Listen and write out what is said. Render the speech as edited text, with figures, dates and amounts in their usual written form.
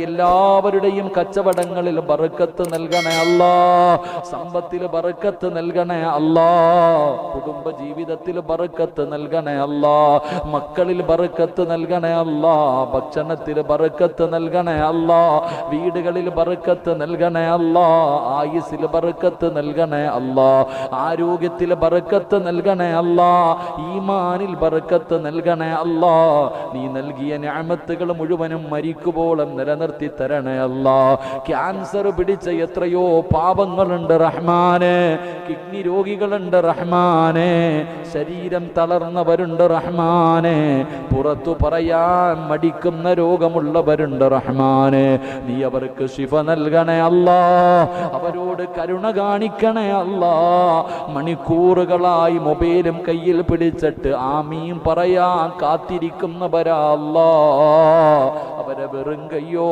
എല്ലാവരുടെയും കച്ചവടങ്ങളിൽ ബർക്കത്ത് നൽകണേ അല്ലാ, സമ്പത്തിൽ ബർക്കത്ത് നൽകണേ അല്ലാ, കുടുംബ ജീവിതത്തിൽ ബർക്കത്ത് നൽകണേ അല്ലാ, മക്കളിൽ ബർക്കത്ത് നൽകണേ അല്ലാ, ഭക്ഷണത്തിൽ ബർക്കത്ത് നൽകണേ അല്ലാ, വീടുകളിൽ ബർക്കത്ത് നൽകണേ അല്ലാ, ആയുസ്സിൽ ബർക്കത്ത് നൽകണേ അല്ലാ, ആരോഗ്യത്തിൽ ബർക്കത്ത് നൽകണേ അല്ലാ, ഈമാനിൽ ബർക്കത്ത് നൽകണേ അല്ലാ. നീ നൽകിയ നിഅമത്തുകൾ മുഴുവനും മരിക്കുമ്പോളും നിലനിർത്തി തരണേ അല്ലാ. ക്യാൻസർ പിടിച്ച എത്രയോ പാപങ്ങളുണ്ട് റഹ്മാനെ, കിഡ്നി രോഗികളുണ്ട് റഹ്മാനെ, ശരീരം തളർന്നവരുണ്ട് റഹ്മാനെ, പുറത്തു പറയാൻ മടിക്കുന്ന രോഗമുള്ളവരുണ്ട് റഹ്മാനെ. നീ അവർക്ക് ശിഫ നൽകണേ അല്ലാ, അവരോട് കരുണ കാണിക്കണേ അല്ലാ. മണിക്കൂറുകളായി മൊബൈലും കയ്യിൽ പിടിച്ചിട്ട് ആമീൻ പറയാൻ കാത്തിരിക്കുന്നവരാ അല്ലാ, അവരെ വെറും കയ്യോ